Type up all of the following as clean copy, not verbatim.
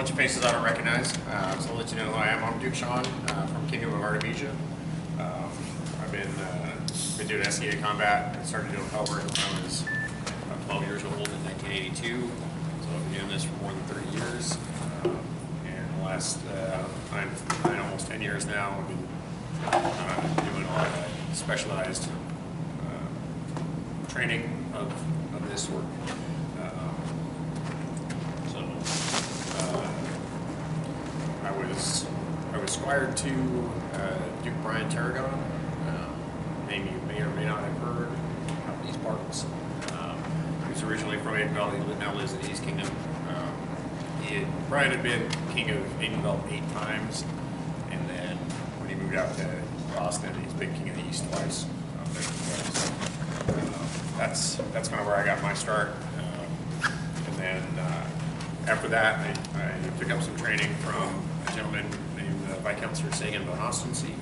bunch of faces I don't recognize, so I'll let you know who I am. I'm Duke Sean from Kingdom of Artemisia. I've been doing SCA combat. I started doing pellet work when I was about 12 years old in 1982, so I've been doing this for more than 30 years. And the last nine, almost 10 years now, I've been doing a lot of specialized training of this work. I was squired to Duke Brian Tarragon, name you may or may not have heard of these parts. He was originally from Aiden Valley, now lives in East Kingdom. Brian had been king of Aiden Valley 8 times, and then when he moved out to Boston, he's been king of the East twice. That's kind of where I got my start. And then after that, I took up some training from a gentleman named Viscout Sagan von Ostensie.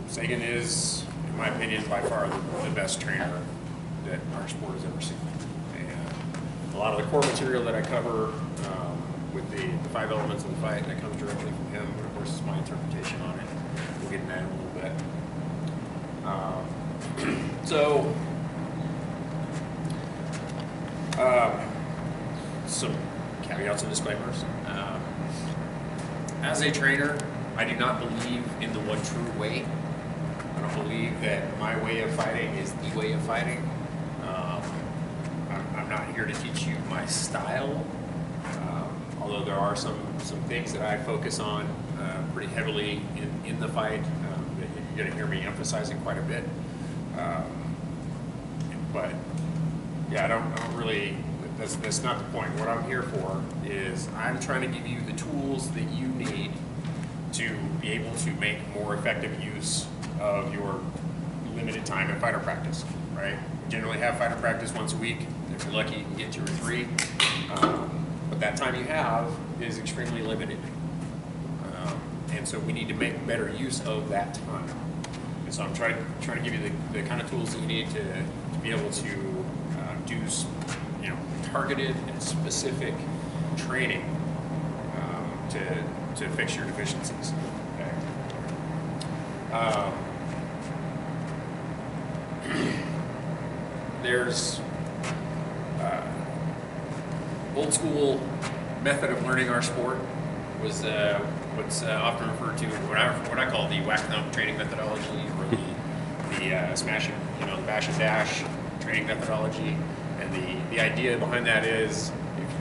Sagan is, in my opinion, by far the best trainer that our sport has ever seen. And a lot of the core material that I cover with the 5 elements of the fight, that comes directly from him, but of course it's my interpretation on it. We'll get into that in a little bit. Some caveats and disclaimers. As a trainer, I do not believe in the one true way. I don't believe that my way of fighting is the way of fighting. I'm not here to teach you my style, although there are some things that I focus on pretty heavily in the fight that you're going to hear me emphasizing quite a bit. But yeah, I don't really. That's not the point. What I'm here for is I'm trying to give you the tools that you need to be able to make more effective use of your limited time in fighter practice, right? We generally have fighter practice once a week. If you're lucky, you can get 2 or 3. But that time you have is extremely limited. And so we need to make better use of that time. And so I'm trying to give you the kind of tools that you need to be able to do targeted and specific training to fix your deficiencies. Okay. There's old school method of learning our sport was what's often referred to what I call the whack thump training methodology, or the smashing, the bash and dash training methodology. And the idea behind that is,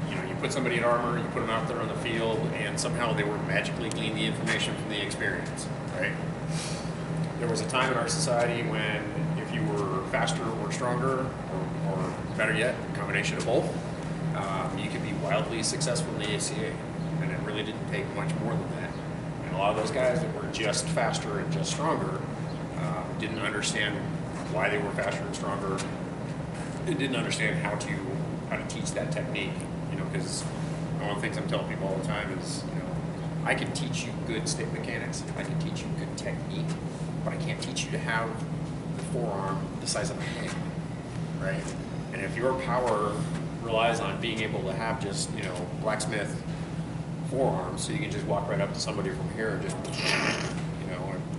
you put somebody in armor, you put them out there on the field, and somehow they were magically glean the information from the experience, right? There was a time in our society when if you were faster or stronger, or better yet, a combination of both, you could be wildly successful in the ACA, and it really didn't take much more than that. And a lot of those guys that were just faster and just stronger didn't understand why they were faster and stronger. Didn't understand how to teach that technique, because one of the things I'm telling people all the time is, I can teach you good stick mechanics, I can teach you good technique, but I can't teach you to have the forearm the size of a hand, right? And if your power relies on being able to have just, blacksmith forearms, so you can just walk right up to somebody from here and just,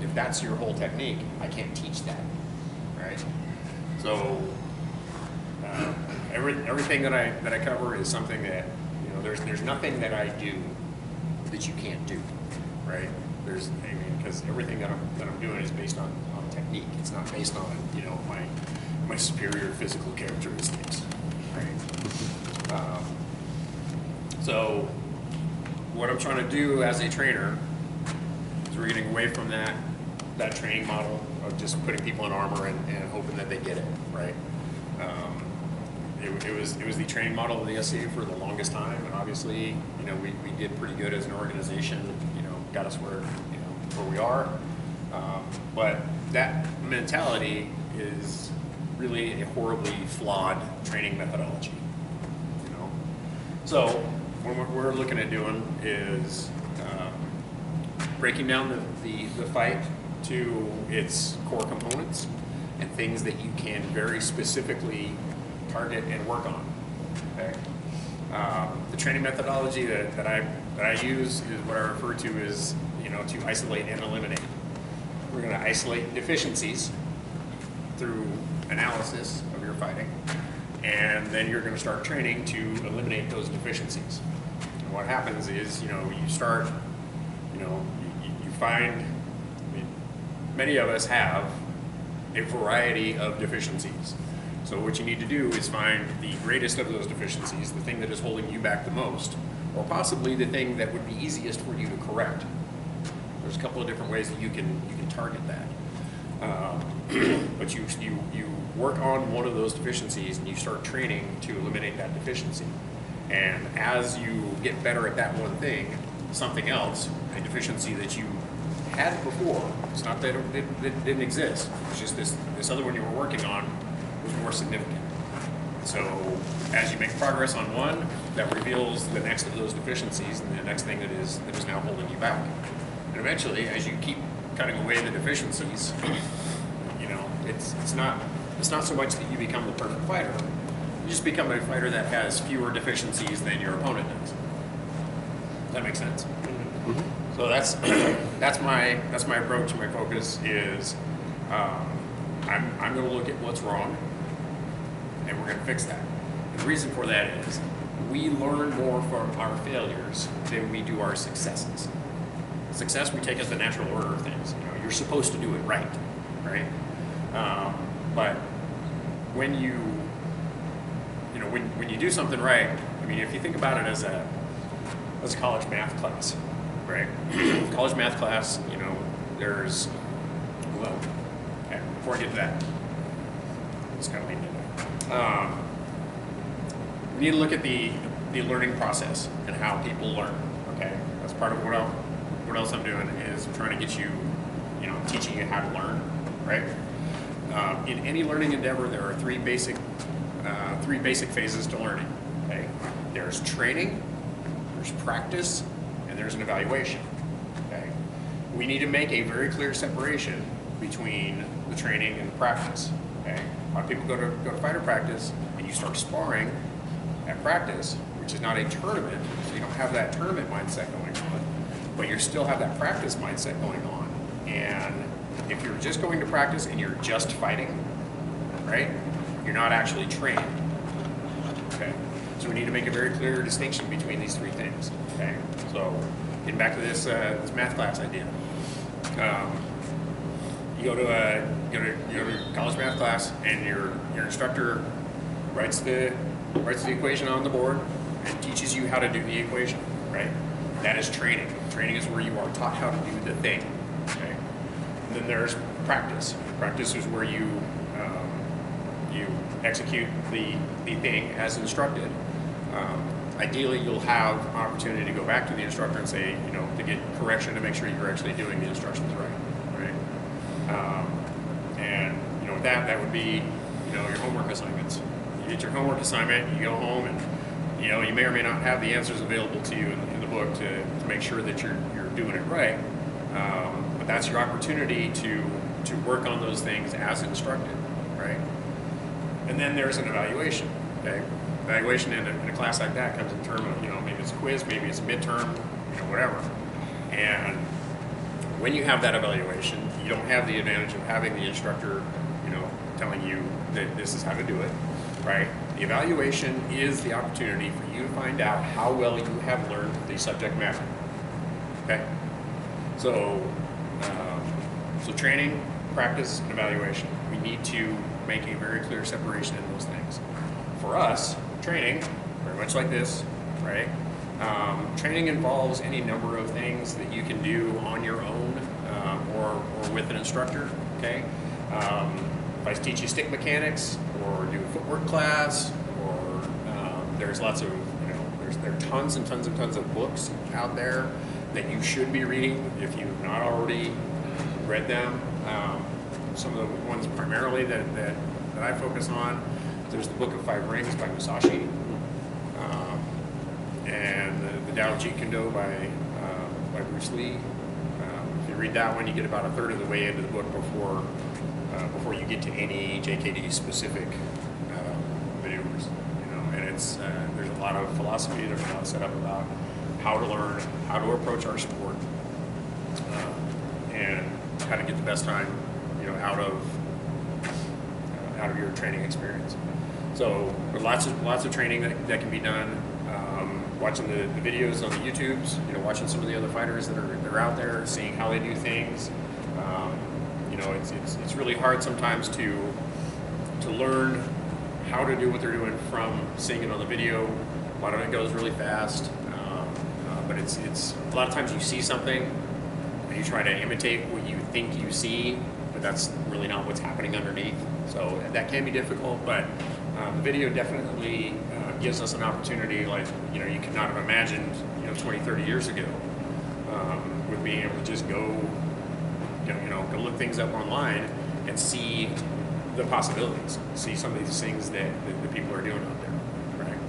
if that's your whole technique, I can't teach that, right? So everything that I cover is something that, there's nothing that I do that you can't do, right? Because everything that I'm doing is based on technique. It's not based on, my superior physical characteristics, right? So what I'm trying to do as a trainer is we're getting away from that training model of just putting people in armor and hoping that they get it, right? It was the training model of the SCA for the longest time, and obviously, we did pretty good as an organization. Got us where we are. But that mentality is really a horribly flawed training methodology. So what we're looking at doing is breaking down the fight to its core components and things that you can very specifically target and work on. Okay? The training methodology that I use is what I refer to as, to isolate and eliminate. We're going to isolate deficiencies through analysis of your fighting, and then you're going to start training to eliminate those deficiencies. And what happens is, you start, you find, many of us have a variety of deficiencies. So what you need to do is find the greatest of those deficiencies, the thing that is holding you back the most, or possibly the thing that would be easiest for you to correct. There's a couple of different ways that you can target that. But you work on one of those deficiencies and you start training to eliminate that deficiency. And as you get better at that one thing, something else, a deficiency that you had before, it's not that it didn't exist, it's just this other one you were working on was more significant. So as you make progress on one, that reveals the next of those deficiencies and the next thing that is now holding you back. And eventually, as you keep cutting away the deficiencies, it's not so much that you become the perfect fighter. You just become a fighter that has fewer deficiencies than your opponent does. Does that make sense? Mm-hmm. So that's my approach. My focus is I'm going to look at what's wrong, and we're going to fix that. And the reason for that is we learn more from our failures than we do our successes. Success we take as the natural order of things. You're supposed to do it right? But when you do something right, if you think about it as a college math class, right? College math class, there's, okay, before I get to that, let's kind of leave it there. We need to look at the learning process and how people learn, okay? That's part of what else I'm doing is I'm trying to get you, teaching you how to learn, right? In any learning endeavor, there are three basic phases to learning, okay? There's training, there's practice, and there's an evaluation, okay? We need to make a very clear separation between the training and the practice, okay? A lot of people go to fighter practice, and you start sparring at practice, which is not a tournament, so you don't have that tournament mindset going on, but you still have that practice mindset going on. And if you're just going to practice and you're just fighting, right, you're not actually trained, okay? So we need to make a very clear distinction between these three things, okay? So getting back to this math class idea. You go to college math class, and your instructor writes the equation on the board and teaches you how to do the equation, right? That is training. Training is where you are taught how to do the thing, okay? And then there's practice. Practice is where you execute the thing as instructed. Ideally, you'll have an opportunity to go back to the instructor and say, to get correction to make sure you're actually doing the instructions right? And with that would be, your homework assignments. You get your homework assignment, you go home, and you may or may not have the answers available to you in the book to make sure that you're doing it right. But that's your opportunity to work on those things as instructed, right? And then there's an evaluation, okay? Evaluation in a class like that comes in terms of, maybe it's a quiz, maybe it's a midterm, whatever. And when you have that evaluation, you don't have the advantage of having the instructor, telling you that this is how to do it, right? The evaluation is the opportunity for you to find out how well you have learned the subject matter, okay? So training, practice, and evaluation. We need to make a very clear separation in those things. For us, training, very much like this, right? Training involves any number of things that you can do on your own or with an instructor, okay? If I teach you stick mechanics or do a footwork class, or there's lots of, there are tons and tons and tons of books out there that you should be reading if you've not already read them. Some of the ones primarily that I focus on, there's the Book of Five Rings by Musashi, and the Tao of Jeet Kune Do by Bruce Lee. If you read that one, you get about a third of the way into the book before you get to any JKD specific maneuvers. And there's a lot of philosophy, there's a lot set up about how to learn, how to approach our sport, and how to get the best time, out of your training experience. So there's lots of training that can be done. Watching the videos on the YouTubes, watching some of the other fighters that are out there, seeing how they do things. It's really hard sometimes to learn how to do what they're doing from seeing it on the video. A lot of it goes really fast, but it's a lot of times you see something and you try to imitate what you think you see, but that's really not what's happening underneath. So that can be difficult, but the video definitely gives us an opportunity like you could not have imagined 20, 30 years ago, with being able to just go look things up online and see the possibilities, see some of these things that the people are doing out there, right?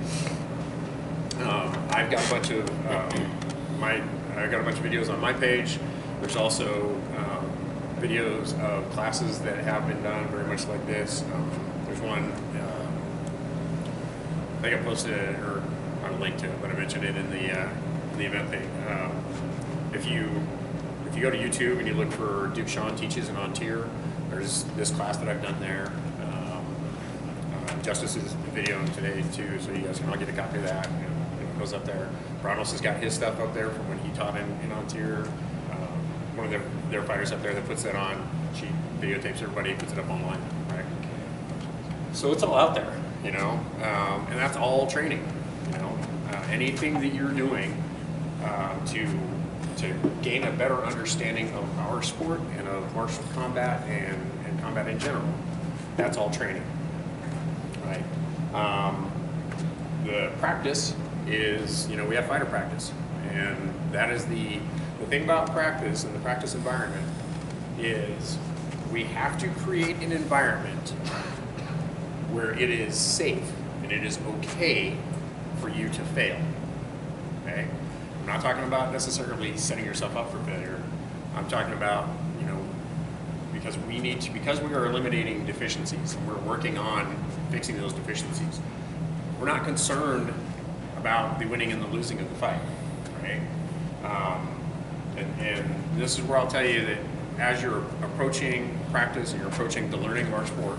I've got a bunch of videos on my page. There's also videos of classes that have been done very much like this. There's one I think I posted it, or I linked to it, but I mentioned it in the event thing. If you go to YouTube and you look for Duke Sean Teaches and On Tier, there's this class that I've done there. Justice's video today too, so you guys can all get a copy of that. It goes up there. Bronos has got his stuff up there from when he taught in On Tier. One of their fighters up there that puts that on. She videotapes everybody, puts it up online, right? So it's all out there, and that's all training. Anything that you're doing to gain a better understanding of our sport and of martial combat and combat in general, that's all training, right? The practice is, we have fighter practice, and that is the thing about practice and the practice environment is we have to create an environment where it is safe and it is okay for you to fail, okay? I'm not talking about necessarily setting yourself up for failure. I'm talking about, because we are eliminating deficiencies and we're working on fixing those deficiencies. We're not concerned about the winning and the losing of the fight, right? And this is where I'll tell you that as you're approaching practice and you're approaching the learning of our sport,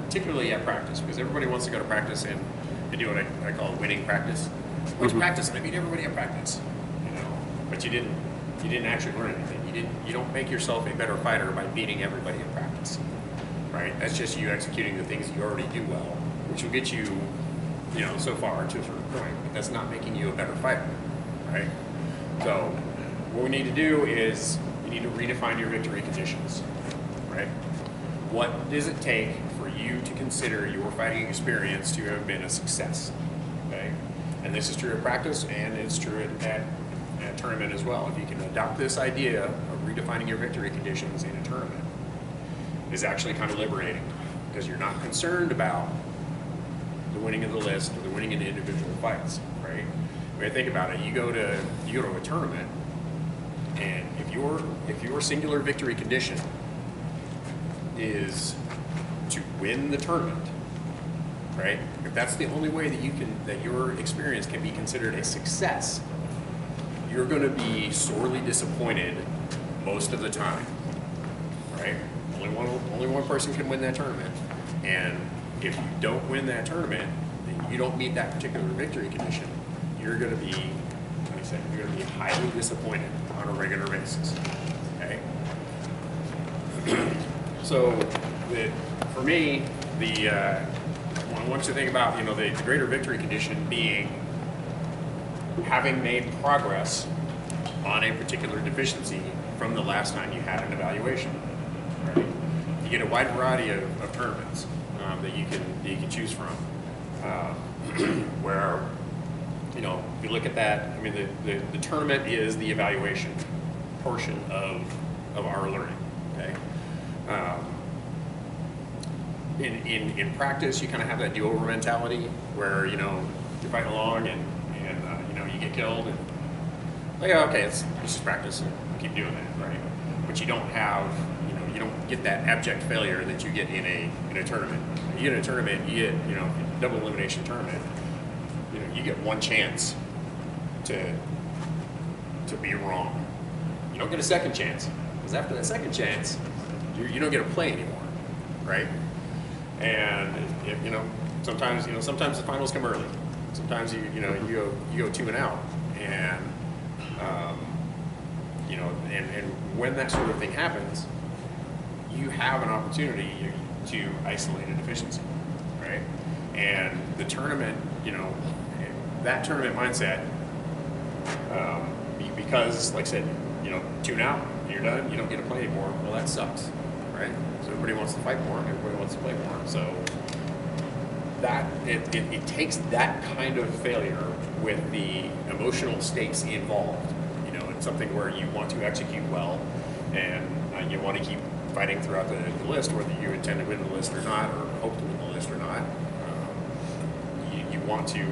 particularly at practice, because everybody wants to go to practice and do what I call winning practice. Which practice? And I beat everybody at practice, but you didn't actually learn anything. You don't make yourself a better fighter by beating everybody at practice, right? That's just you executing the things you already do well, which will get you, so far to a certain point. But that's not making you a better fighter, right? So what we need to do is you need to redefine your victory conditions, right? What does it take for you to consider your fighting experience to have been a success, okay? And this is true at practice, and it's true at tournament as well. If you can adopt this idea of redefining your victory conditions in a tournament, is actually kind of liberating, because you're not concerned about the winning of the list or the winning in the individual fights, right? I mean, think about it. You go to a tournament, and if your singular victory condition is to win the tournament, right? If that's the only way that your experience can be considered a success, you're going to be sorely disappointed most of the time, right? Only one person can win that tournament, and if you don't win that tournament, then you don't meet that particular victory condition, you're going to be, like I said, you're going to be highly disappointed on a regular basis, okay? So, for me, I want you to think about, the greater victory condition being having made progress on a particular deficiency from the last time you had an evaluation, right? You get a wide variety of tournaments that you can choose from, where, if you look at that, I mean, the tournament is the evaluation portion of our learning, okay? In practice, you kind of have that do-over mentality where, you're fighting along and you get killed and like, okay, it's just practice and keep doing that, right? But you don't have, you don't get that abject failure that you get in a tournament. You get in a tournament, you get, double elimination tournament. you get one chance to be wrong. You don't get a second chance, because after that second chance, you don't get to play anymore, right? And sometimes the finals come early. Sometimes you go 2 and out, and and when that sort of thing happens, you have an opportunity to isolate a deficiency, right? And the tournament, that tournament mindset, because like I said, 2 and out, you're done, you don't get to play anymore. Well, that sucks, right? So everybody wants to fight more, everybody wants to play more. So that it takes that kind of failure with the emotional stakes involved. It's something where you want to execute well, and you want to keep fighting throughout the list, whether you intend to win the list or not, or hope to win the list or not. You want to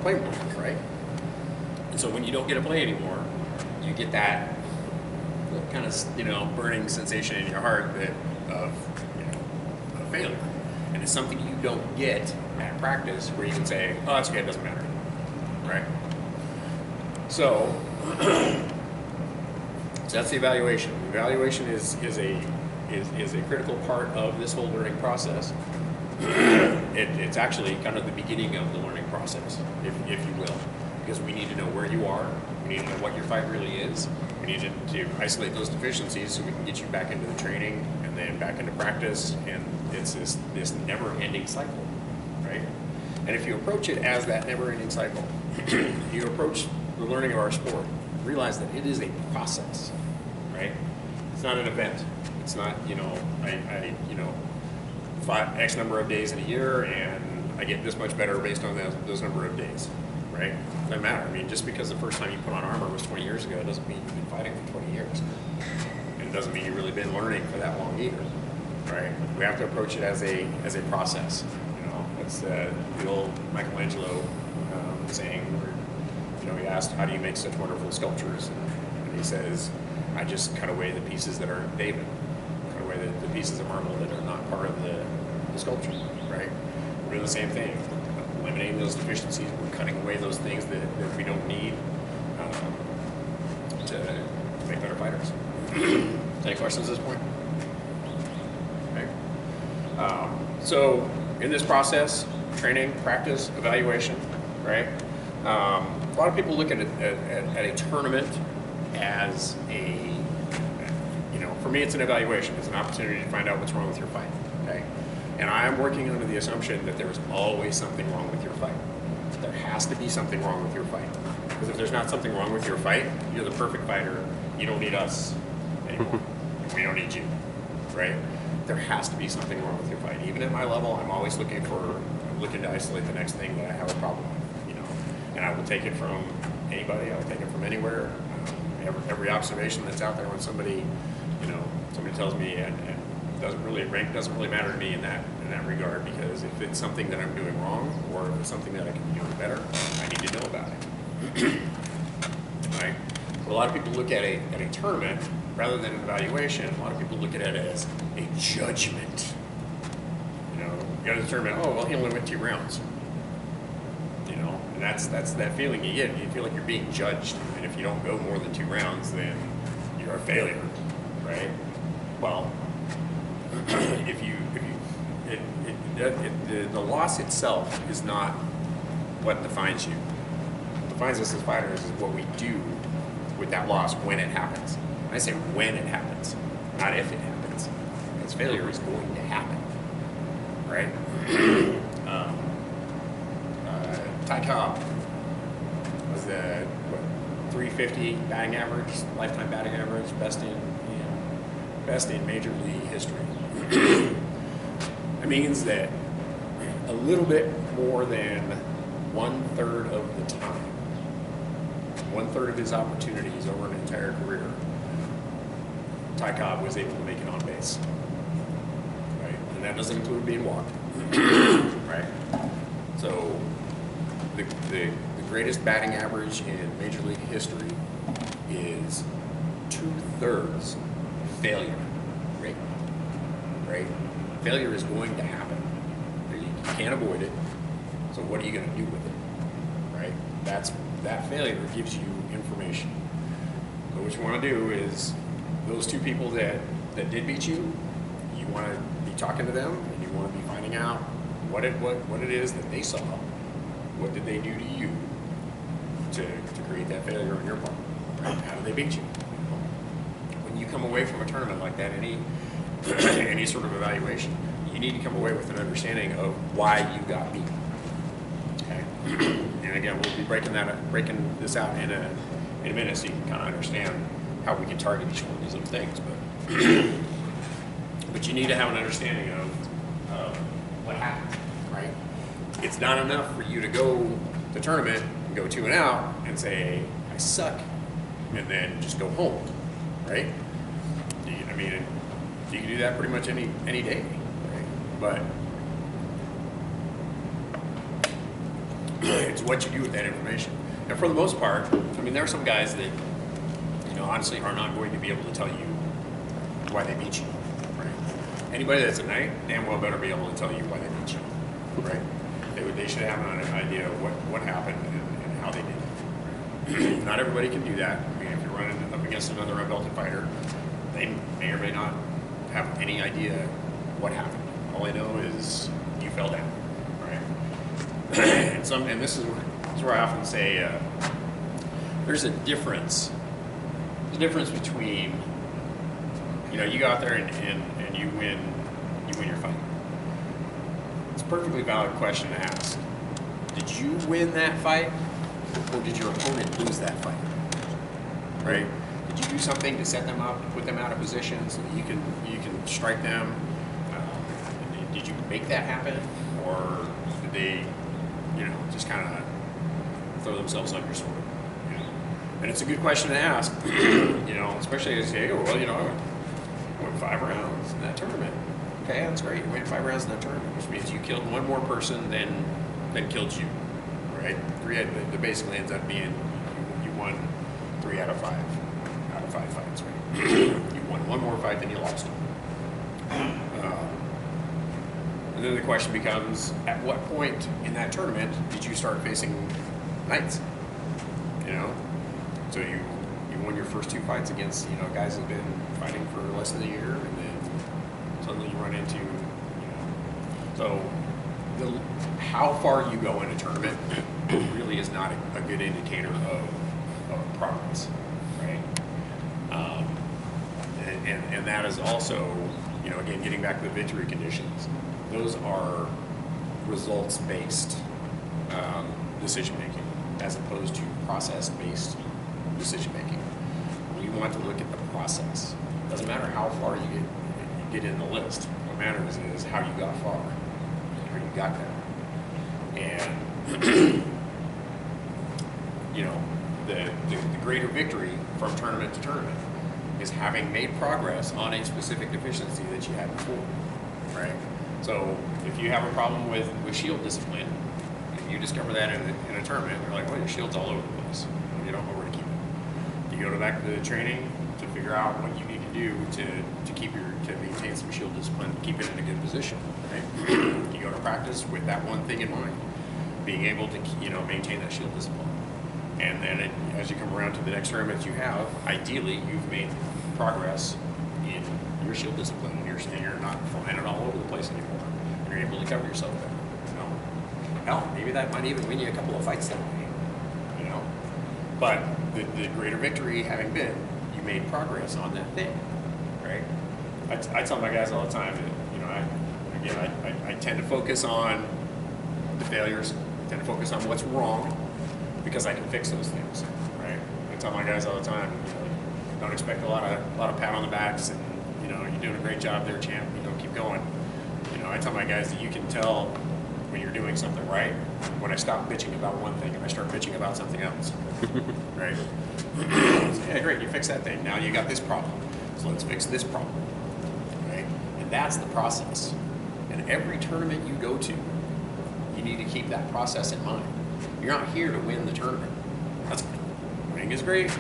play more, right? And so when you don't get to play anymore, you get that kind of burning sensation in your heart of failure, and it's something you don't get at practice, where you can say, "Oh, that's okay, it doesn't matter," right? So that's the evaluation. The evaluation is a critical part of this whole learning process. It's actually kind of the beginning of the learning process, if you will, because we need to know where you are. We need to know what your fight really is. We need to isolate those deficiencies so we can get you back into the training and then back into practice. And it's this never-ending cycle, right? And if you approach it as that never-ending cycle, you approach the learning of our sport, realize that it is a process, right? It's not an event. It's not, I fight X number of days in a year and I get this much better based on those number of days, right? It doesn't matter. I mean, just because the first time you put on armor was 20 years ago, doesn't mean you've been fighting for 20 years. And it doesn't mean you've really been learning for that long either, right? We have to approach it as a process. It's the old Michelangelo saying, where he asked, "How do you make such wonderful sculptures?" And he says, "I just cut away the pieces that aren't David, cut away the pieces of marble that are not part of the sculpture," right? We're doing the same thing, eliminating those deficiencies. We're cutting away those things that we don't need to make better fighters. Any questions at this point? Okay. So in this process, training, practice, evaluation, right? A lot of people look at a tournament as for me, it's an evaluation. It's an opportunity to find out what's wrong with your fight, okay? And I'm working under the assumption that there is always something wrong with your fight. There has to be something wrong with your fight. Because if there's not something wrong with your fight, you're the perfect fighter. You don't need us anymore. We don't need you, right? There has to be something wrong with your fight. Even at my level, I'm always looking to isolate the next thing that I have a problem with. And I will take it from anybody. I will take it from anywhere. Every observation that's out there when somebody tells me, and rank doesn't really matter to me in that regard, because if it's something that I'm doing wrong, or if it's something that I can be doing better, I need to know about it. Right? So a lot of people look at a tournament rather than an evaluation. A lot of people look at it as a judgment. You got to determine, oh well, he only went 2 rounds. And that's that feeling you get. You feel like you're being judged, and if you don't go more than 2 rounds, then you're a failure, right? Well, the loss itself is not what defines you. What defines us as fighters is what we do with that loss when it happens. And I say when it happens, not if it happens, because failure is going to happen, right? Ty Cobb was the 350 batting average, lifetime batting average, best in Major League history. It means that a little bit more than 1/3 of the time, 1/3 of his opportunities over an entire career, Ty Cobb was able to make it on base. Right? And that doesn't include being walked. Right? So the greatest batting average in Major League history is 2/3 failure rate. Right? Failure is going to happen. You can't avoid it. So what are you going to do with it? that failure gives you information. So what you want to do is those two people that did beat you, you want to be talking to them, and you want to be finding out what it is that they saw. What did they do to you to create that failure on your part? Right? How did they beat you? When you come away from a tournament like that, any sort of evaluation, you need to come away with an understanding of why you got beat. Okay. And again, we'll be breaking this out in a minute, so you can kind of understand how we can target each one of these little things. But you need to have an understanding of what happened. Right. It's not enough for you to go to the tournament and go 2 and out and say I suck, and then just go home. Right. I mean, you can do that pretty much any day. But it's what you do with that information. And for the most part, I mean, there are some guys that, honestly are not going to be able to tell you why they beat you, right? Anybody that's a knight, damn well better be able to tell you why they beat you, right? They should have an idea of what happened and how they did it. Not everybody can do that. I mean, if you're running up against another unbelted fighter, they may or may not have any idea what happened. All I know is you fell down, right? and this is where I often say there's a difference. There's a difference between you go out there and you win your fight. It's a perfectly valid question to ask. Did you win that fight, or did your opponent lose that fight? Right? Did you do something to set them up, to put them out of position so that you can strike them? Did you make that happen, or did they, just kind of throw themselves on your sword? And it's a good question to ask, especially as you say, I went 5 rounds in that tournament. Okay, that's great. You went 5 rounds in that tournament, which means you killed one more person than killed you, right? It basically ends up being you won 3 out of 5 fights, right? You won one more fight than you lost. And then the question becomes, at what point in that tournament did you start facing knights? So you won your first 2 fights against guys who've been fighting for less than a year, and then suddenly you run into So how far you go in a tournament really is not a good indicator of progress, right? And that is also again getting back to the victory conditions. Those are results-based decision-making as opposed to process-based decision-making. You want to look at the process. It doesn't matter how far you get in the list. What matters is how you got far, how you got there. And, the greater victory from tournament to tournament is having made progress on a specific deficiency that you had before, right? So if you have a problem with shield discipline, and you discover that in a tournament, you're like, well, your shield's all over the place. You don't know where to keep it. You go back to the training to figure out what you need to do to maintain some shield discipline, keep it in a good position, right? You go to practice with that one thing in mind, being able to maintain that shield discipline. And then as you come around to the next tournament you have, ideally you've made progress in your shield discipline, and you're not flying it all over the place anymore. And you're able to cover yourself better. Hell, maybe that might even win you a couple of fights that way. But the greater victory having been, you made progress on that thing, right? I tell my guys all the time that I tend to focus on the failures, I tend to focus on what's wrong, because I can fix those things, right? I tell my guys all the time, don't expect a lot of pat on the backs, and you're doing a great job there, champ. Keep going. I tell my guys that you can tell when you're doing something right when I stop bitching about one thing and I start bitching about something else, right? Yeah, great, you fix that thing. Now you got this problem, so let's fix this problem, right? And that's the process. And every tournament you go to, you need to keep that process in mind. You're not here to win the tournament. Winning is great.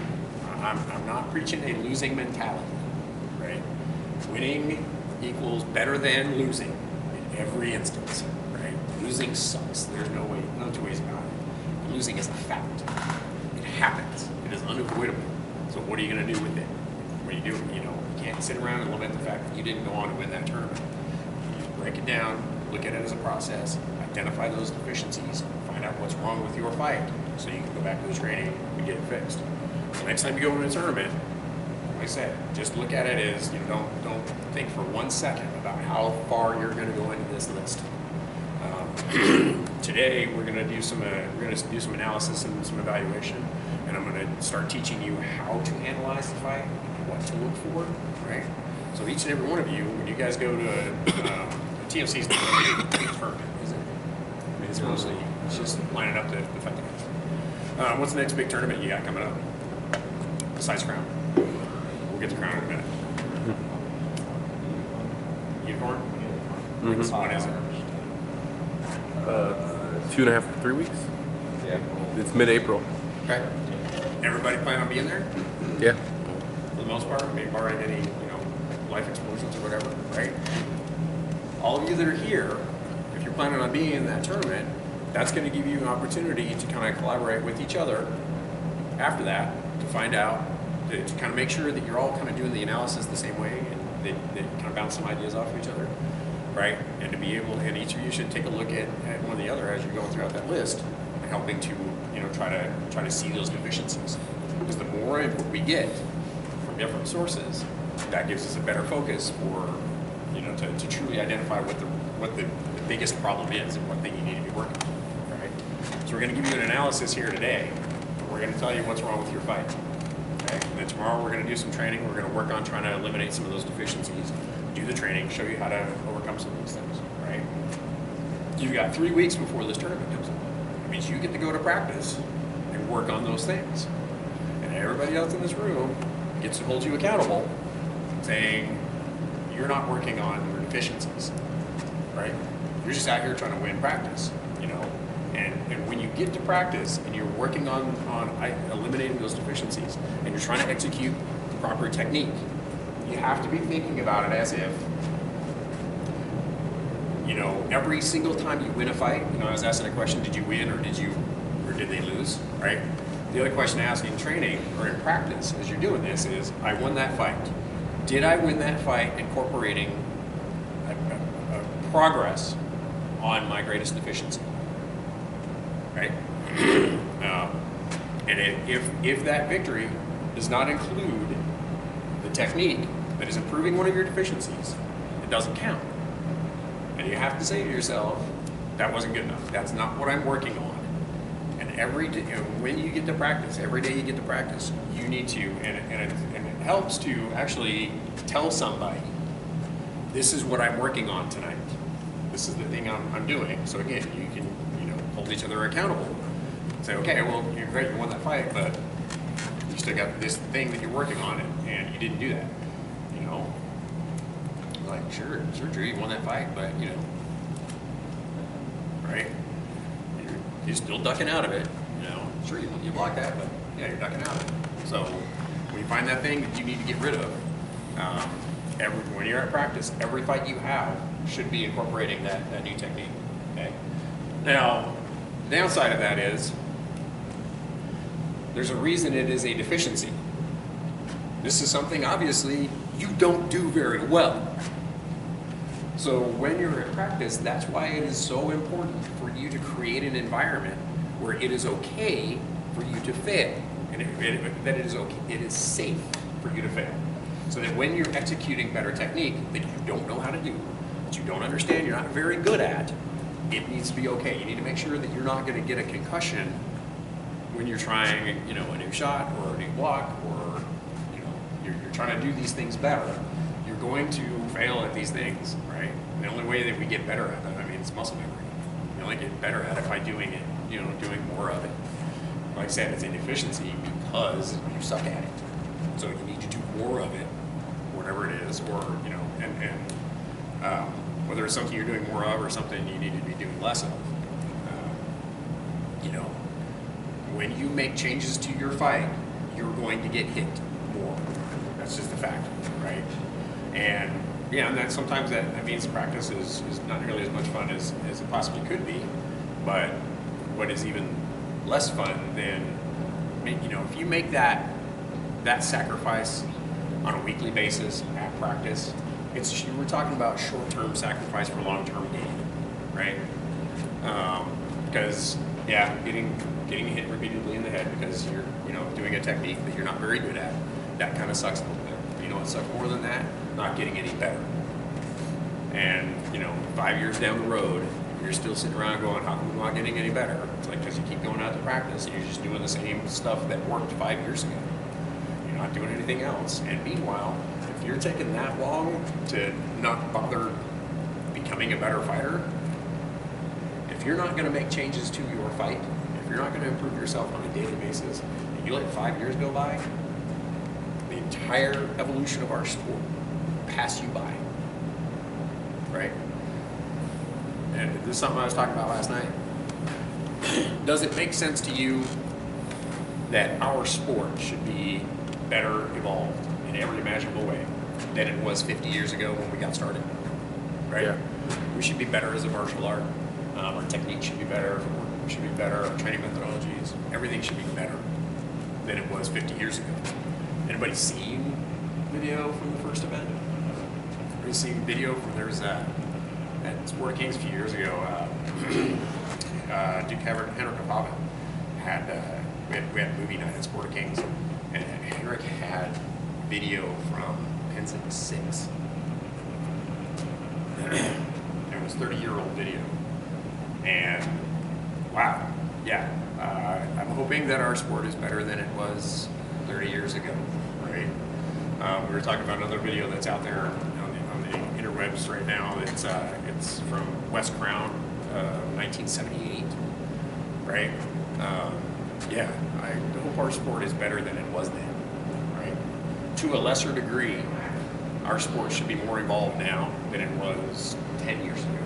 I'm not preaching a losing mentality, right? Winning equals better than losing in every instance, right? Losing sucks. There's no two ways about it. Losing is a fact. It happens. It is unavoidable. So what are you going to do with it? What do? You can't sit around and lament the fact that you didn't go on to win that tournament. You break it down, look at it as a process, identify those deficiencies, find out what's wrong with your fight, so you can go back to the training and get it fixed. So next time you go into a tournament, like I said, just look at it as, don't think for 1 second about how far you're going to go into this list. Today we're going to do some analysis and some evaluation, and I'm going to start teaching you how to analyze the fight, what to look for, right? So each and every one of you, when you guys go to TMC's not really a tournament, is it? I mean, it's just lining up to fight the guys. What's the next big tournament you got coming up? Besides Crown. We'll get to Crown in a minute. Unicorn? When is it? 2.5 to 3 weeks. Yeah. It's mid-April. Okay. Everybody plan on being there? Yeah. For the most part, maybe barring any, life explosions or whatever, right? All of you that are here, if you're planning on being in that tournament, that's going to give you an opportunity to kind of collaborate with each other after that to find out, to kind of make sure that you're all kind of doing the analysis the same way and that kind of bounce some ideas off of each other, right? And to be able, and each of you should take a look at one or the other as you're going throughout that list, helping to, try to see those deficiencies. Because the more input we get from different sources, that gives us a better focus for, to truly identify what the biggest problem is and what thing you need to be working on, right? So we're going to give you an analysis here today. We're going to tell you what's wrong with your fight. Okay? And then tomorrow we're going to do some training. We're going to work on trying to eliminate some of those deficiencies, do the training, show you how to overcome some of these things, right? You've got 3 weeks before this tournament comes up. It means you get to go to practice and work on those things. And everybody else in this room gets to hold you accountable, saying you're not working on your deficiencies, right? You're just out here trying to win practice, And when you get to practice and you're working on eliminating those deficiencies and you're trying to execute the proper technique, you have to be thinking about it as if, every single time you win a fight, I was asking a question, did you win or did they lose, right? The other question to ask in training or in practice as you're doing this is, I won that fight. Did I win that fight incorporating a progress on my greatest deficiency, right? And if that victory does not include the technique that is improving one of your deficiencies, it doesn't count. And you have to say to yourself, that wasn't good enough. That's not what I'm working on. And every day, when you get to practice, every day you get to practice, you need to, and it helps to actually tell somebody, this is what I'm working on tonight. This is the thing I'm doing. So again, you can, hold each other accountable. Say, okay, well, you're great, you won that fight, but you still got this thing that you're working on, and you didn't do that. Like, sure, Drew, you won that fight, but, right? You're still ducking out of it, Sure, you blocked that, but, yeah, you're ducking out of it. So, when you find that thing that you need to get rid of, when you're at practice, every fight you have should be incorporating that new technique, okay? Now, the downside of that is, there's a reason it is a deficiency. This is something, obviously, you don't do very well. So when you're at practice, that's why it is so important for you to create an environment where it is okay for you to fail, and that it is okay, it is safe for you to fail. So that when you're executing better technique that you don't know how to do, that you don't understand, you're not very good at, it needs to be okay. You need to make sure that you're not going to get a concussion when you're trying, a new shot or a new block, or you're trying to do these things better. You're going to fail at these things, right? And the only way that we get better at it, it's muscle memory. You only get better at it by doing it, doing more of it. Like I said, it's a deficiency because you suck at it. So you need to do more of it, whatever it is, or, whether it's something you're doing more of or something you need to be doing less of. When you make changes to your fight, you're going to get hit more. That's just a fact, right? And and that sometimes that means practice is not nearly as much fun as it possibly could be. But what is even less fun than, you know, if you make that sacrifice on a weekly basis at practice, we're talking about short-term sacrifice for long-term gain, right? Because yeah, getting hit repeatedly in the head because you're, you know, doing a technique that you're not very good at, that kind of sucks a little bit. You know what sucks more than that? Not getting any better. And you know, 5 years down the road, you're still sitting around going, how come I'm not getting any better? It's like, because you keep going out to practice and you're just doing the same stuff that worked 5 years ago. You're not doing anything else. And meanwhile, if you're taking that long to not bother becoming a better fighter, if you're not going to make changes to your fight, if you're not going to improve yourself on a daily basis, and you let 5 years go by, the entire evolution of our sport will pass you by, right? And this is something I was talking about last night. Does it make sense to you that our sport should be better evolved in every imaginable way than it was 50 years ago when we got started? Right? Yeah. We should be better as a martial art. Our technique should be better. Our work should be better. Our training methodologies, everything should be better than it was 50 years ago. Anybody seen video from the first event? Anybody seen video from at Sport of Kings a few years ago? Duke Henrik Pavin had we had movie night at Sport of Kings, and Henrik had video from Penn 6. It was 30-year-old video, and wow, yeah. I'm hoping that our sport is better than it was 30 years ago, right? We were talking about another video that's out there on the interwebs right now. It's from West Crown, 1978, right? Yeah, I hope our sport is better than it was then, right? To a lesser degree, our sport should be more evolved now than it was 10 years ago,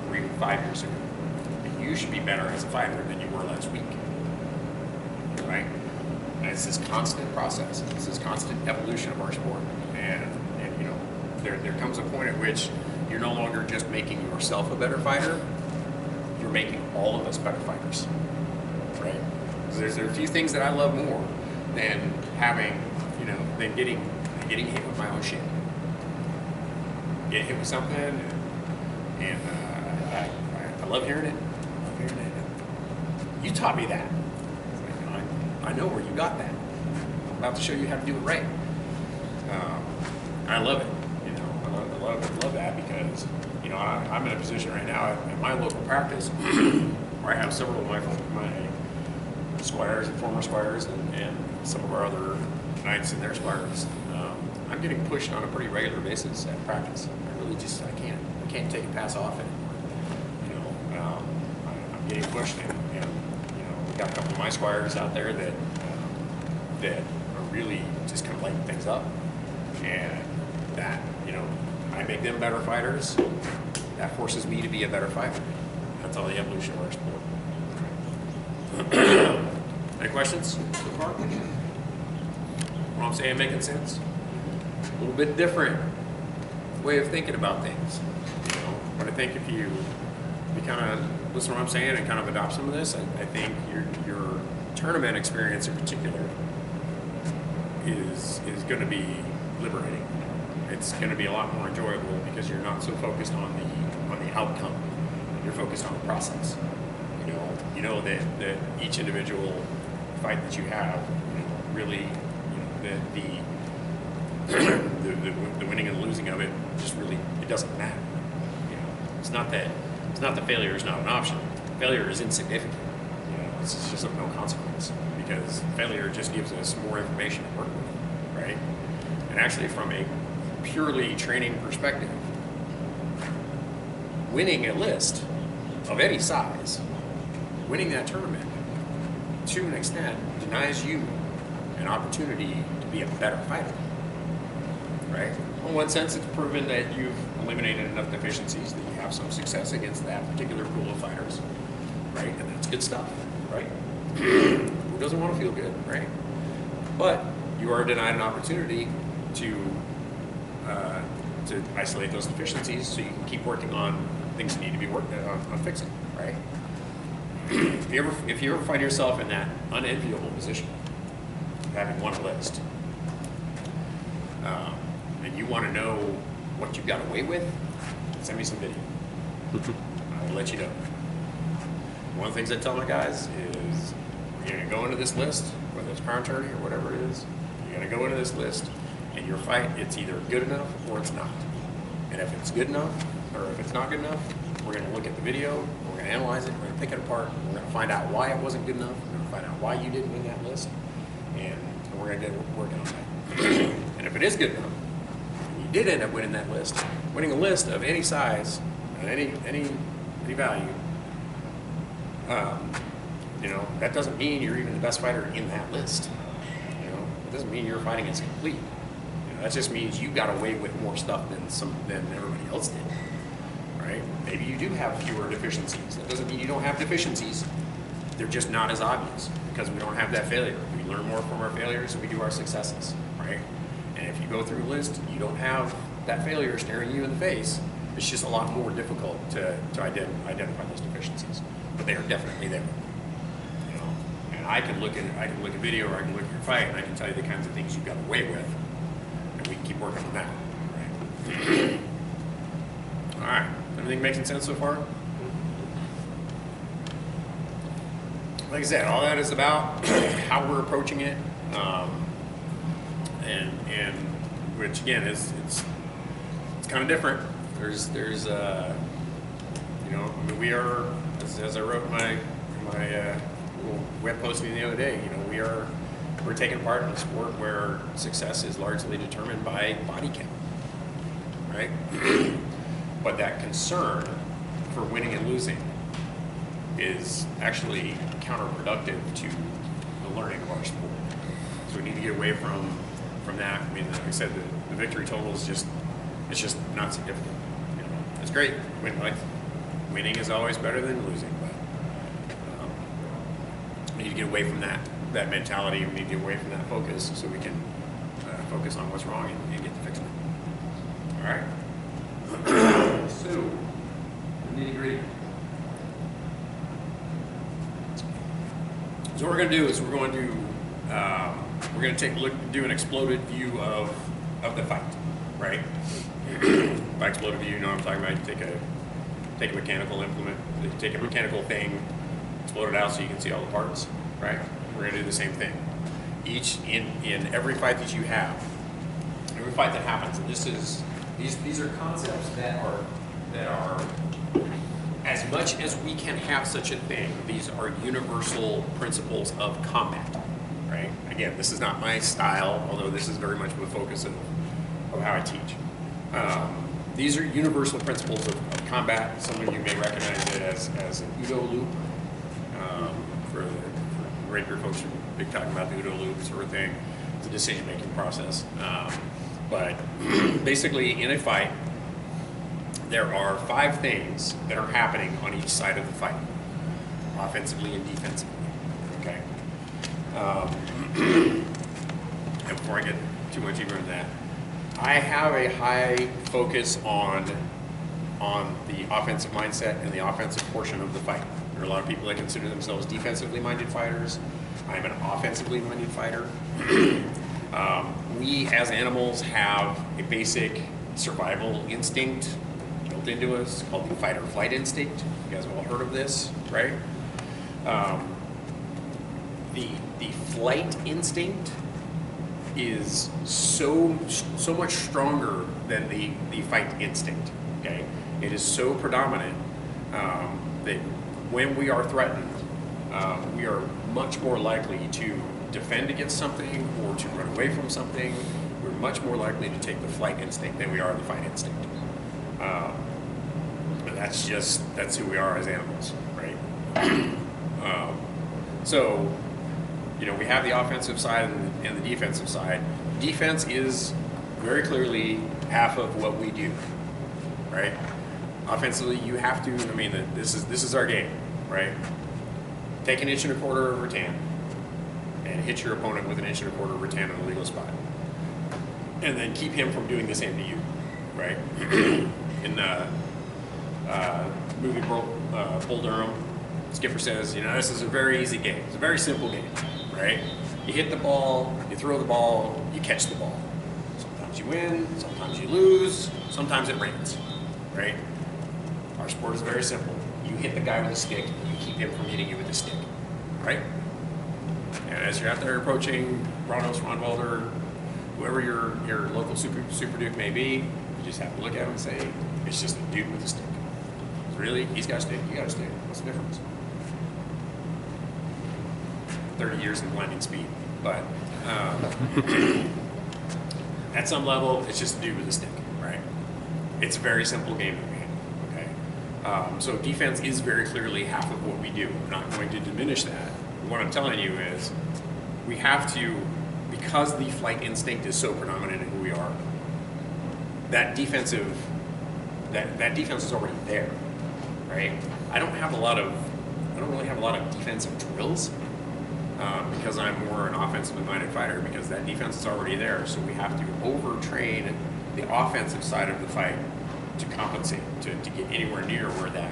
or even 5 years ago. And you should be better as a fighter than you were last week, right? And it's this constant process. It's this constant evolution of our sport. And you know, there comes a point at which you're no longer just making yourself a better fighter, you're making all of us better fighters, right? There are a few things that I love more than having, you know, than getting hit with my own shit. Get hit with something, and I love hearing it. I love hearing it. You taught me that. I know where you got that. I'm about to show you how to do it right. I love it. You know, I love that because, you know, I'm in a position right now at my local practice where I have several of my squires and former squires and some of our other knights and their squires. I'm getting pushed on a pretty regular basis at practice. I really just I can't take a pass off anymore. You know, I'm getting pushed, and you know, we got a couple of my squires out there that are really just kind of lighting things up, and that, you know, I make them better fighters. That forces me to be a better fighter. That's all the evolution of our sport. Any questions so far? What I'm saying making sense? A little bit different way of thinking about things, you know. But I think if you kind of listen to what I'm saying and kind of adopt some of this, I think your tournament experience in particular is going to be liberating. It's going to be a lot more enjoyable because you're not so focused on the outcome. You're focused on the process. You know that each individual fight that you have, you know, really, you know, the winning and losing of it just really, it doesn't matter. You know, it's not that failure is not an option. Failure is insignificant. You know, it's just of no consequence because failure just gives us more information to work with, right? And actually, from a purely training perspective, winning a list of any size, winning that tournament, to an extent, denies you an opportunity to be a better fighter, right? In one sense, it's proven that you've eliminated enough deficiencies that you have some success against that particular pool of fighters, right? And that's good stuff, right? Who doesn't want to feel good, right? But you are denied an opportunity to isolate those deficiencies so you can keep working on things that need to be worked on fixing, right? if you ever find yourself in that unenviable position of having won a list, and you want to know what you got away with, send me some video. I will let you know. One of the things I tell my guys is, you're going to go into this list, whether it's crown tourney or whatever it is, you're going to go into this list, and your fight, it's either good enough or it's not. And if it's good enough, or if it's not good enough, we're going to look at the video, we're going to analyze it, we're going to pick it apart, we're going to find out why it wasn't good enough, we're going to find out why you didn't win that list, and we're going to get working on that. And if it is good enough, and you did end up winning that list, winning a list of any size, and any value, you know, that doesn't mean you're even the best fighter in that list. You know, it doesn't mean your fighting is complete. You know, that just means you got away with more stuff than everybody else did, right? Maybe you do have fewer deficiencies. That doesn't mean you don't have deficiencies. They're just not as obvious because we don't have that failure. We learn more from our failures than we do our successes, right? And if you go through a list, you don't have that failure staring you in the face. It's just a lot more difficult to identify those deficiencies, but they are definitely there. You know, and I can look at video, or I can look at your fight, and I can tell you the kinds of things you got away with, and we can keep working on that. Right? All right. Everything making sense so far? Like I said, all that is about how we're approaching it, and which again is it's kind of different. There's you know, I mean, we are, as I wrote in my little web posting the other day, you know, we're taking part in a sport where success is largely determined by body count, right? But that concern for winning and losing is actually counterproductive to the learning of our sport. So we need to get away from that. I mean, like I said, the victory total is just not significant. You know, it's great. Winning is always better than losing, but we need to get away from that mentality. We need to get away from that focus so we can focus on what's wrong and get to fixing it. All right. So, nitty-gritty. So what we're going to do is we're going to take a look, do an exploded view of the fight, right? By exploded view, you know what I'm talking about. You take a mechanical implement, you take a mechanical thing, explode it out so you can see all the parts, right? We're going to do the same thing. In every fight that you have, every fight that happens, and these are concepts that are as much as we can have such a thing, these are universal principles of combat, right? Again, this is not my style, although this is very much the focus of how I teach. These are universal principles of combat. Some of you may recognize it as an Udo loop. For regular folks who are big talking about the Udo loop sort of thing. It's a decision-making process. But basically, in a fight, there are 5 things that are happening on each side of the fight, offensively and defensively. Okay. And before I get too much deeper into that, I have a high focus on the offensive mindset and the offensive portion of the fight. There are a lot of people that consider themselves defensively minded fighters. I'm an offensively minded fighter. We as animals have a basic survival instinct built into us called the fight or flight instinct. You guys have all heard of this, right? The flight instinct is so much stronger than the fight instinct. Okay, it is so predominant that when we are threatened, we are much more likely to defend against something or to run away from something. We're much more likely to take the flight instinct than we are the fight instinct. And that's who we are as animals, right? So, you know, we have the offensive side and the defensive side. Defense is very clearly half of what we do, right? Offensively, you have to. I mean, this is our game, right? Take an 1 1/4 of rattan and hit your opponent with an 1 1/4 of rattan in a legal spot, and then keep him from doing the same to you, right? In the movie Bull Durham, Skipper says, you know, this is a very easy game. It's a very simple game, right? You hit the ball, you throw the ball, you catch the ball. Sometimes you win, sometimes you lose, sometimes it rains, right? Our sport is very simple. You hit the guy with a stick, you keep him from hitting you with a stick, right? And as you're out there approaching Rondos, Ronwalder, whoever your local super duke may be, you just have to look at him and say, it's just a dude with a stick. Really? He's got a stick, you got a stick. What's the difference? 30 years of blinding speed. But at some level, it's just a dude with a stick, right? It's a very simple game that we have, okay? So defense is very clearly half of what we do. I'm not going to diminish that. What I'm telling you is we have to, because the flight instinct is so predominant in who we are, that defense is already there, right? I don't really have a lot of defensive drills because I'm more an offensively minded fighter, because that defense is already there. So we have to overtrain the offensive side of the fight to compensate, to get anywhere near where that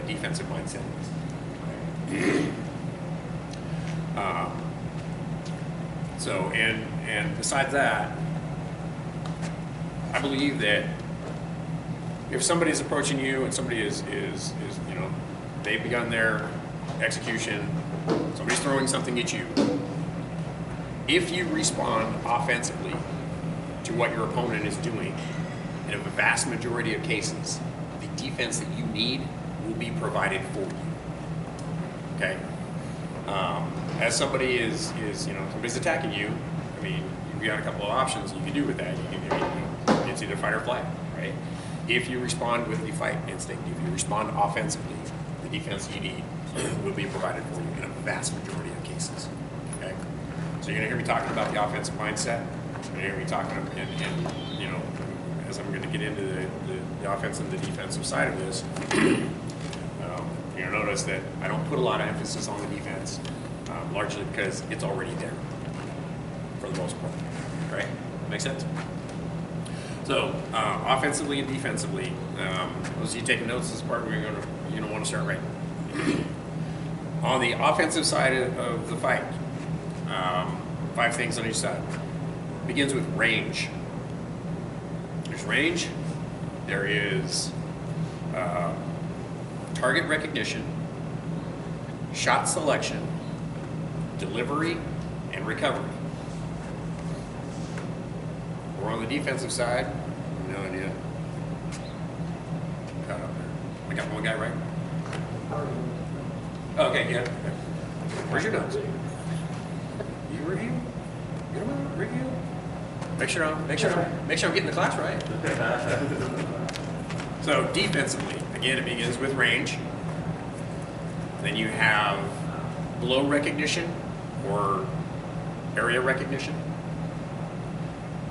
defensive mindset is. Right? So and besides that, I believe that if somebody's approaching you and somebody is you know, they've begun their execution, somebody's throwing something at you, if you respond offensively to what your opponent is doing, in a vast majority of cases, the defense that you need will be provided for you. Okay? As somebody is you know, somebody's attacking you, I mean, you've got a couple of options you can do with that. It's either fight or flight, right? If you respond with the fight instinct, if you respond offensively, the defense you need will be provided for you in a vast majority of cases. Okay? So you're going to hear me talking about the offensive mindset. You're going to hear me talking, and you know, as I'm going to get into the offensive and the defensive side of this, you're going to notice that I don't put a lot of emphasis on the defense, largely because it's already there for the most part. Right? Make sense? So, offensively and defensively, those of you taking notes, this is the part where you're going to want to start writing. On the offensive side of the fight, 5 things on each side. Begins with range. There's range. There is target recognition, shot selection, delivery, and recovery. We're on the defensive side. No idea. Caught up there. I got one guy right. Okay, yeah. Where's your notes? You review? Get them review. Make sure I'm getting the class right. So defensively, again, it begins with range. Then you have blow recognition or area recognition.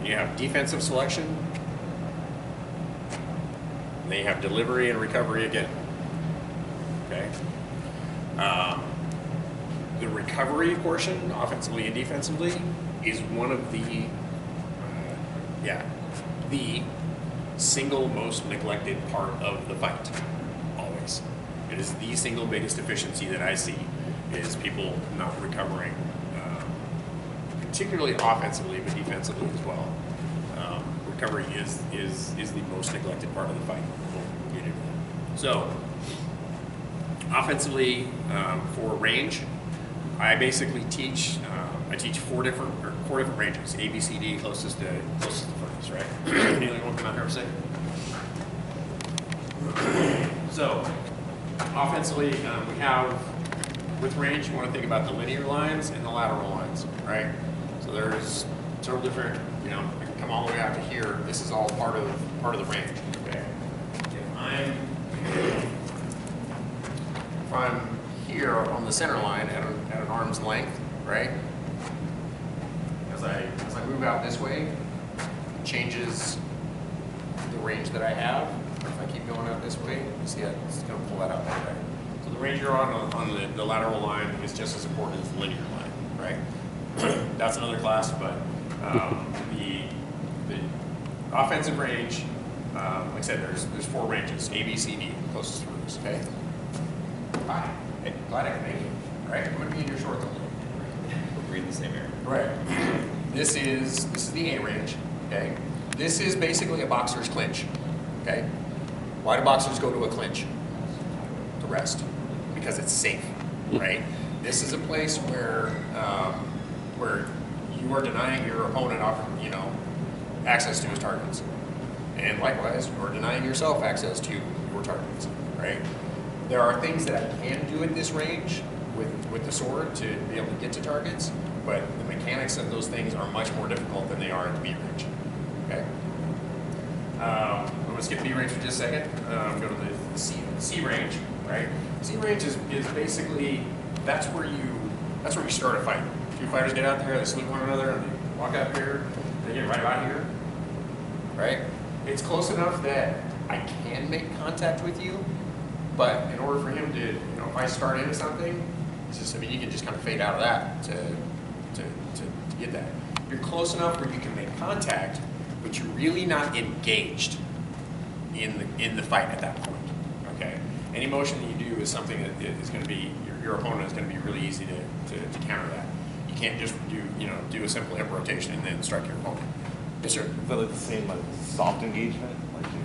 You have defensive selection. And then you have delivery and recovery again. Okay. The recovery portion, offensively and defensively, is one of the single most neglected part of the fight. Always, it is the single biggest deficiency that I see is people not recovering, particularly offensively, but defensively as well. Recovery is the most neglected part of the fight. So, offensively, for range, I basically teach. I teach four different ranges: A, B, C, D, closest to furthest. Right? Anyone want to come out here and say? So, offensively, we have with range. You want to think about the linear lines and the lateral lines, right? So there's several different. You know, I can come all the way out to here. This is all part of the range. Okay. If I'm here on the center line at an arm's length, right? As I move out this way, it changes the range that I have. If I keep going out this way, you see it's going to pull that out that way. So the range you're on the lateral line is just as important as the linear line, right? That's another class, but the offensive range, like I said, there's 4 ranges: A, B, C, D, closest to furthest. Okay. Bye. Hey, glad I can make it. Right? I'm gonna be in your short though. We're in the same area. Right. This is the A range. Okay. This is basically a boxer's clinch. Okay. Why do boxers go to a clinch? To rest. Because it's safe. Right. This is a place where you are denying your opponent, access to his targets, and likewise, you are denying yourself access to your targets. Right. There are things that I can do at this range with the sword to be able to get to targets, but the mechanics of those things are much more difficult than they are at the B range. Okay. I'm going to skip B range for just a second. Go to the C range. Right. C range is basically that's where you start a fight. Two fighters get out there, they salute one another, and they walk up here. They get right about here. Right. It's close enough that I can make contact with you, but in order for him to, if I start into something, it's just, you can just kind of fade out of that to get that. You're close enough where you can make contact, but you're really not engaged in the fight at that point. Okay. Any motion that you do is something that is going to be your opponent is going to be really easy to counter that. You can't just do a simple hip rotation and then strike your opponent. Yes, sir. Is that like the same like soft engagement? Like you